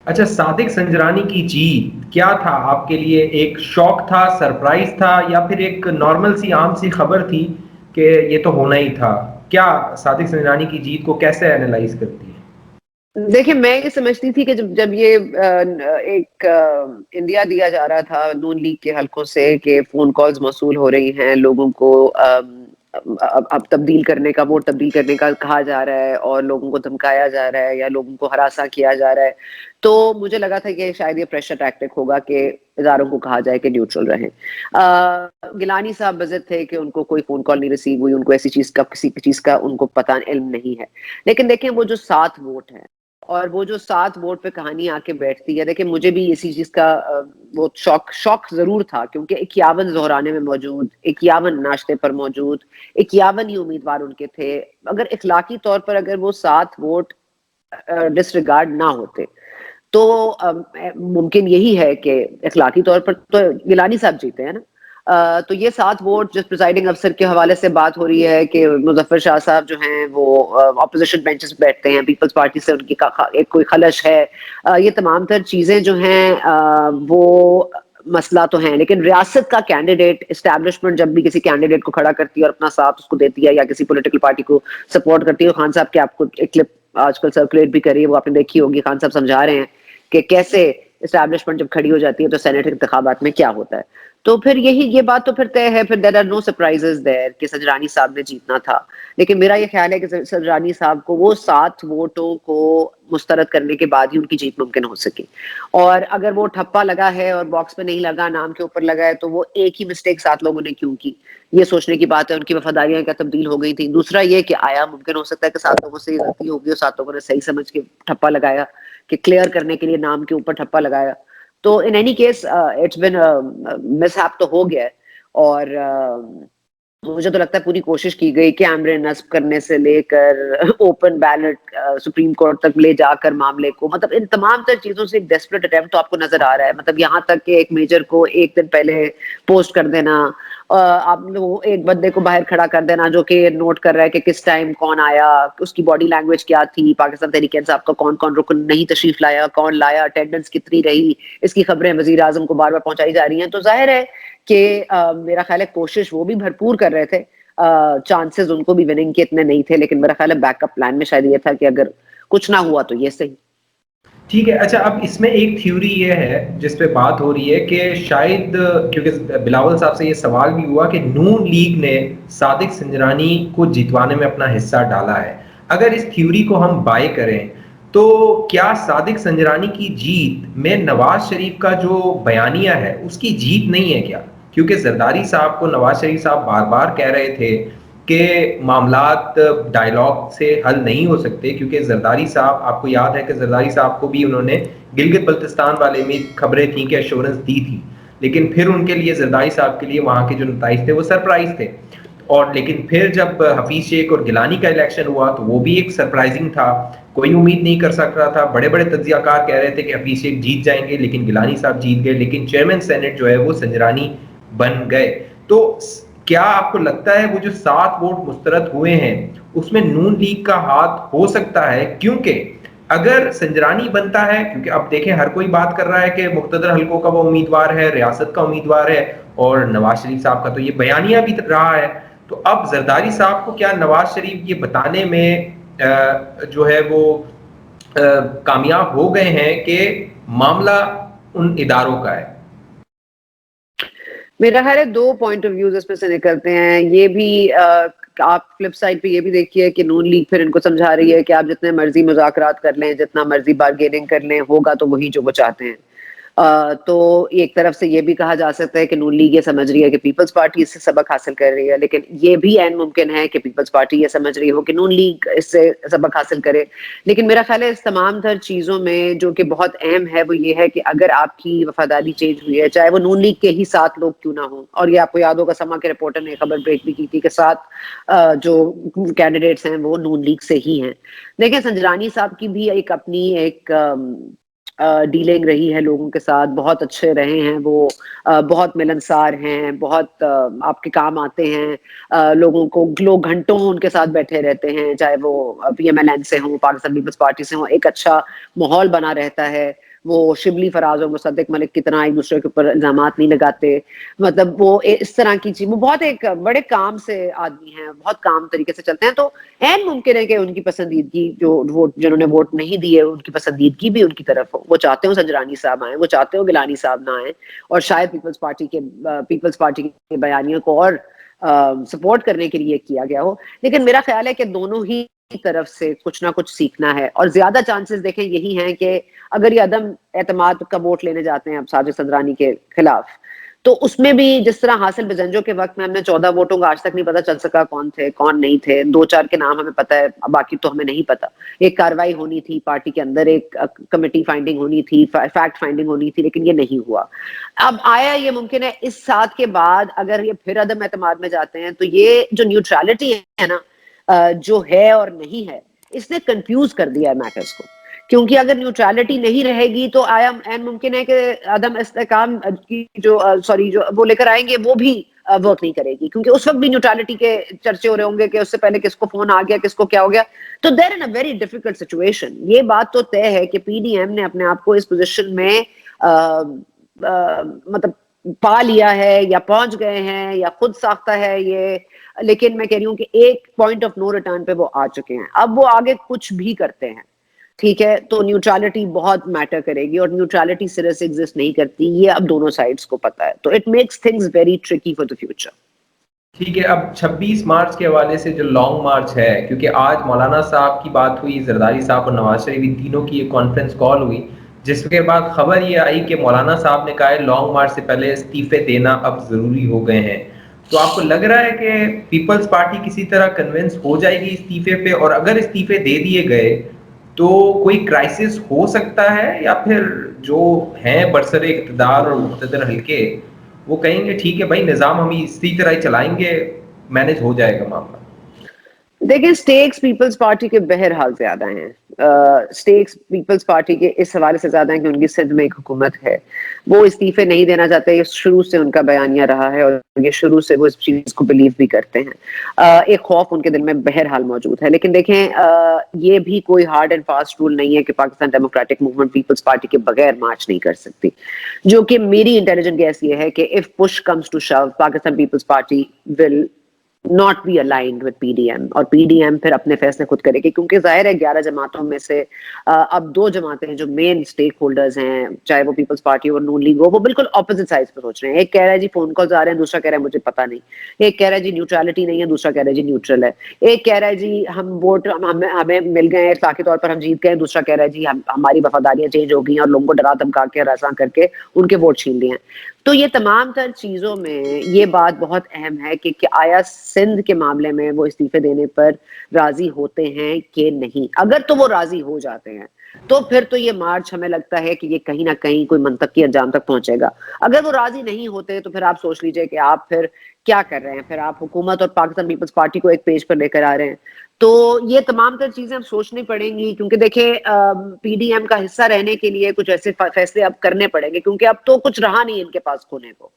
अच्छा, सादिक संजरानी की जीत क्या था आपके लिए? एक शॉक था, सरप्राइज था, या फिर एक नॉर्मल सी आम सी खबर थी कि ये तो होना ही था? क्या सादिक संजरानी की जीत को कैसे एनालाइज करती है? देखिए, मैं ये समझती थी कि जब जब ये एक इंडिया दिया जा रहा था नून लीग के हलकों से कि फोन कॉल्स मौसूल हो रही हैं, लोगों को अब तब्दील करने का, वोट तब्दील करने का कहा जा रहा है और लोगों को धमकाया जा रहा है या लोगों को हरासा किया जा रहा है, तो मुझे लगा था कि शायद ये प्रेशर टैक्टिक होगा कि इदारों को कहा जाए कि न्यूट्रल रहें। गिलानी साहब बज़िद थे कि उनको कोई फोन कॉल नहीं रिसीव हुई, उनको ऐसी चीज का, किसी चीज का उनको पता इल्म नहीं है। लेकिन देखें, वो जो 7 वोट है और वो जो 7 वोट पे कहानी आके बैठती है, देखिए मुझे भी इसी चीज का वो शौक शौक जरूर था, क्योंकि 51 दोहराने में मौजूद, 51 नाश्ते पर मौजूद, 51 ही उम्मीदवार उनके थे। अगर इखलाकी तौर पर अगर वो 7 वोट डिसरिगार्ड ना होते तो मुमकिन यही है कि इखलाकी तौर पर तो गिलानी साहब जीते हैं ना। तो ये 7 वोट, जिस प्रिजाइडिंग अफसर के हवाले से बात हो रही है कि मुजफ्फर शाह साहब जो हैं वो ऑपोजिशन बेंचेस पे बैठते हैं, पीपल्स पार्टी से उनकी एक कोई खलश है, ये तमाम तर चीजें जो हैं वो मसला तो है। लेकिन रियासत का कैंडिडेट, इस्टेब्लिशमेंट जब भी किसी कैंडिडेट को खड़ा करती है और अपना साथ उसको देती है या किसी पॉलिटिकल पार्टी को सपोर्ट करती है, खान साहब के आपको एक क्लिप आजकल सर्कुलेट भी करी है, वो आपने देखी होगी, खान साहब समझा रहे हैं कि कैसे इस्टेब्लिशमेंट जब खड़ी हो जाती है तो सेनेट इंतखाबात में क्या होता है। तो फिर ये बात तो फिर तय है, फिर there are no surprises there कि संजरानी साहब ने जीतना था। लेकिन मेरा ये ख्याल है कि संजरानी साहब को वो 7 वोटों को मुस्तरद करने के बाद ही उनकी जीत मुमकिन हो सकी। और अगर वो ठप्पा लगा है और बॉक्स पे नहीं लगा, नाम के ऊपर लगा है, तो वो एक ही मिस्टेक 7 लोगों ने क्यों की, ये सोचने की बात है। उनकी वफादारियां क्या तब्दील हो गई थी? दूसरा ये कि आया मुमकिन हो सकता है कि 7 लोगों से ये गलती होगी और 7 लोगों ने सही समझ के ठप्पा लगाया, कि क्लियर करने के लिए नाम के ऊपर ठप्पा लगाया। तो in any case it's been mishap तो हो गया है। और मुझे तो लगता है पूरी कोशिश की गई कैमरे नस्ब करने से लेकर ओपन बैलेट सुप्रीम कोर्ट तक ले जाकर मामले को, मतलब इन तमाम तर चीजों से एक डेस्परेट अटेम्प्ट तो आपको नजर आ रहा है। मतलब यहाँ तक कि एक मेजर को एक दिन पहले पोस्ट कर देना, आप लोग एक बंदे को बाहर खड़ा कर देना जो कि नोट कर रहा है कि किस टाइम कौन आया, उसकी बॉडी लैंग्वेज क्या थी, पाकिस्तान तहरीक इंसाफ का कौन कौन रुकन नहीं तशरीफ लाया, कौन लाया, अटेंडेंस कितनी रही, इसकी खबरें वजीर आजम को बार बार पहुंचाई जा रही हैं। तो जाहिर है कि मेरा ख्याल है कोशिश वो भी भरपूर कर रहे थे, चांसेस उनको भी विनिंग के इतने नहीं थे, लेकिन मेरा ख्याल है बैकअप प्लान में शायद ये था कि अगर कुछ ना हुआ तो ये सही। ठीक है। अच्छा, अब इसमें एक थ्योरी ये है जिस पे बात हो रही है कि शायद, क्योंकि बिलावल साहब से ये सवाल भी हुआ कि नून लीग ने सादिक संजरानी को जितवाने में अपना हिस्सा डाला है। अगर इस थ्योरी को हम बाय करें तो क्या सादिक संजरानी की जीत में नवाज शरीफ का जो बयानिया है उसकी जीत नहीं है क्या? क्योंकि जरदारी साहब को नवाज शरीफ साहब बार बार कह रहे थे कि मामलात डायलॉग से हल नहीं हो सकते, क्योंकि जरदारी साहब, आपको याद है कि जरदारी साहब को भी उन्होंने गिलगित बल्तिस्तान वाले में खबरें थी कि एश्योरेंस दी थी, लेकिन फिर उनके लिए, जरदारी साहब के लिए वहां के जो नताइज थे वो सरप्राइज थे। और लेकिन फिर जब हफीज शेख और गिलानी का इलेक्शन हुआ तो वो भी एक सरप्राइजिंग था, कोई उम्मीद नहीं कर सक रहा था। बड़े बड़े तज्जियाकार कह रहे थे कि हफीज शेख जीत जाएंगे, लेकिन गिलानी साहब जीत गए, लेकिन चेयरमैन सेनेट जो है वो संजरानी बन गए। तो क्या आपको लगता है वो जो 7 वोट मुस्तरद हुए हैं उसमें नून लीग का हाथ हो सकता है? क्योंकि अगर संजरानी बनता है, क्योंकि अब देखें हर कोई बात कर रहा है कि मुख्तदर हलकों का वो उम्मीदवार है, रियासत का उम्मीदवार है, और नवाज शरीफ साहब का तो ये बयानिया भी रहा है। तो अब जरदारी साहब को क्या नवाज शरीफ ये बताने में जो है वो कामयाब हो गए हैं कि मामला उन इदारों का है? मेरा ख्याल है 2 पॉइंट ऑफ व्यूज इसमें से निकलते हैं। ये भी आप फ्लिप साइड पे ये भी देखिए कि नून लीग फिर इनको समझा रही है कि आप जितने मर्जी मुज़ाकरात कर लें, जितना मर्जी बार्गेनिंग कर लें, होगा तो वही जो वो चाहते हैं। तो एक तरफ से ये भी कहा जा सकता है कि नून लीग ये समझ रही है कि पीपल्स पार्टी इससे सबक हासिल कर रही है, लेकिन ये भी ऐन मुमकिन है कि पीपल्स पार्टी ये समझ रही हो कि नून लीग इससे सबक हासिल करे। लेकिन मेरा ख्याल है इस तमाम तर चीजों में जो कि बहुत अहम है वो ये है कि अगर आपकी वफादारी चेंज हुई है, चाहे वो नून लीग के ही 7 लोग क्यों ना हो, और ये आपको याद होगा समा के रिपोर्टर ने खबर ब्रेक भी की थी कि 7 जो कैंडिडेट्स हैं वो नून लीग से ही हैं। देखिए, संजरानी साहब की भी एक अपनी एक डीलिंग रही है लोगों के साथ, बहुत अच्छे रहे हैं वो, बहुत मिलनसार हैं, बहुत आपके काम आते हैं, लोगों को, लोग घंटों उनके साथ बैठे रहते हैं, चाहे वो PMLN से हो, पाकिस्तान पीपल्स पार्टी से हो, एक अच्छा माहौल बना रहता है। وہ شبلی فراز اور مصدق ملک کی طرح ایک دوسرے کے اوپر الزامات نہیں لگاتے. مطلب وہ اس طرح کی چیز، وہ بہت ایک بڑے کام سے آدمی ہیں، بہت کام طریقے سے چلتے ہیں. تو عین ممکن ہے کہ ان کی پسندیدگی جو ووٹ جنہوں نے ووٹ نہیں دیے ان کی پسندیدگی بھی ان کی طرف ہو. وہ چاہتے ہو سنجرانی صاحب آئیں، وہ چاہتے ہو گیلانی صاحب نہ آئیں، اور شاید پیپلز پارٹی کے بیانیوں کو اور سپورٹ کرنے کے لیے کیا گیا ہو. لیکن میرا خیال ہے کہ دونوں ہی طرف سے کچھ نہ کچھ سیکھنا ہے، اور زیادہ چانسز دیکھیں یہی ہیں کہ اگر یہ عدم اعتماد کا ووٹ لینے جاتے ہیں اب ساجد صدرانی کے خلاف، تو اس میں بھی جس طرح حاصل بزنجو کے وقت میں ہم نے 14 ووٹوں کا آج تک نہیں پتا چل سکا کون تھے کون نہیں تھے، 2-4 کے نام ہمیں پتا ہے، باقی تو ہمیں نہیں پتا. ایک کاروائی ہونی تھی پارٹی کے اندر، ایک کمیٹی فائنڈنگ ہونی تھی، فیکٹ فائنڈنگ ہونی تھی، لیکن یہ نہیں ہوا. اب آیا یہ ممکن ہے اس ساتھ کے بعد اگر یہ پھر عدم اعتماد میں جاتے ہیں تو یہ جو نیوٹرالٹی ہے نا جو ہے اور نہیں ہے، اس نے کنفیوز کر دیا ہے میٹرز کو. کیونکہ اگر نیوٹرالٹی نہیں رہے گی تو آیا این ممکن ہے کہ عدم استحکام کی جو وہ لے کر آئیں گے وہ بھی ورک نہیں کرے گی، کیونکہ اس وقت بھی نیوٹرالٹی کے چرچے ہو رہے ہوں گے کہ اس سے پہلے کس کو فون آ گیا، کس کو کیا ہو گیا. تو دیر ان اے ویری ڈیفیکلٹ سچویشن. یہ بات تو طے ہے کہ پی ڈی ایم نے اپنے آپ کو اس پوزیشن میں مطلب پا لیا ہے یا پہنچ گئے ہیں یا خود ساختہ ہے یہ. لیکن میں کہہ رہی ہوں کہ ایک پوائنٹ آف نو ریٹرن پہ وہ آ چکے ہیں. اب وہ آگے کچھ بھی کرتے ہیں ٹھیک ہے تو نیوٹرالٹی بہت میٹر کرے گی، اور نیوٹرالٹی سرے سے ایگزسٹ نہیں کرتی، یہ اب دونوں سائڈز کو پتا ہے. تو it makes things very tricky for the future. ٹھیک ہے، اب 26 مارچ کے حوالے سے جو لانگ مارچ ہے، کیونکہ آج مولانا صاحب کی بات ہوئی، زرداری صاحب اور نواز شریف تینوں کی ایک کانفرنس کال ہوئی، جس کے بعد خبر یہ آئی کہ مولانا صاحب نے کہا ہے لانگ مارچ سے پہلے استعفے دینا اب ضروری ہو گئے ہیں. تو آپ کو لگ رہا ہے کہ پیپلز پارٹی کسی طرح کنونس ہو جائے گی استعفے پہ؟ اور اگر استعفے دے دیے گئے تو کوئی کرائسس ہو سکتا ہے، یا پھر جو ہیں برسر اقتدار اور مقتدر حلقے وہ کہیں گے ٹھیک ہے بھائی نظام ہم اسی طرح ہی چلائیں گے، مینج ہو جائے گا معاملہ؟ دیکھیں سٹیکس پیپلز پارٹی کے بہرحال زیادہ ہیں. سٹیکس پیپلز پارٹی کے اس حوالے سے زیادہ ہیں کہ ان کی سندھ میں ایک حکومت ہے، وہ استعفے نہیں دینا چاہتے. یہ شروع سے ان کا بیانیہ رہا ہے اور یہ شروع سے وہ اس چیز کو بلیو بھی کرتے ہیں. ایک خوف ان کے دل میں بہرحال موجود ہے. لیکن دیکھیں یہ بھی کوئی ہارڈ اینڈ فاسٹ رول نہیں ہے کہ Pakistan Democratic Movement Peoples Party کے بغیر مارچ نہیں کر سکتی. جو کہ میری انٹیلیجنٹ گیس یہ ہے کہ if push comes to shove Pakistan Peoples Party will not be aligned with PDM، اور PDM پھر اپنے فیصلے خود کرے گی. کیونکہ ظاہر ہے 11 جماعتوں میں سے اب 2 جماعتیں ہیں جو مین اسٹیک ہولڈرز ہیں، چاہے وہ پیپلز پارٹی اور نون لیگ ہو، وہ بالکل اپوزٹ سائڈ پہ سوچ رہے ہیں. ایک کہہ رہا ہے جی فون کالز آ رہے ہیں، دوسرا کہہ رہا ہے مجھے پتہ نہیں. ایک کہہ رہا ہے جی نیوٹرالٹی نہیں ہے، دوسرا کہہ رہا ہے جی نیوٹرل ہے. ایک کہہ رہا ہے جی ہم ووٹ ہمیں مل گئے ہیں اتفاقی طور پر ہم جیت گئے، دوسرا کہہ رہا ہے جی ہماری وفاداریاں چینج ہو گئی ہیں اور لوگوں کو ڈرا دھمکا کے ہراساں کر کے ان کے ووٹ چھین لیے ہیں. تو یہ تمام تر چیزوں میں یہ بات بہت اہم ہے کہ آیا سندھ کے معاملے میں وہ استعفے دینے پر راضی ہوتے ہیں کہ نہیں. اگر تو وہ راضی ہو جاتے ہیں تو پھر تو یہ مارچ ہمیں لگتا ہے کہ یہ کہیں نہ کہیں کوئی منطقی انجام تک پہنچے گا. اگر وہ راضی نہیں ہوتے تو پھر آپ سوچ لیجئے کہ آپ پھر کیا کر رہے ہیں. پھر آپ حکومت اور پاکستان پیپلز پارٹی کو ایک پیج پر لے کر آ رہے ہیں. تو یہ تمام تر چیزیں اب سوچنی پڑیں گی، کیونکہ دیکھیں پی ڈی ایم کا حصہ رہنے کے لیے کچھ ایسے فیصلے اب کرنے پڑیں گے، کیونکہ اب تو کچھ رہا نہیں ان کے پاس کھونے کو.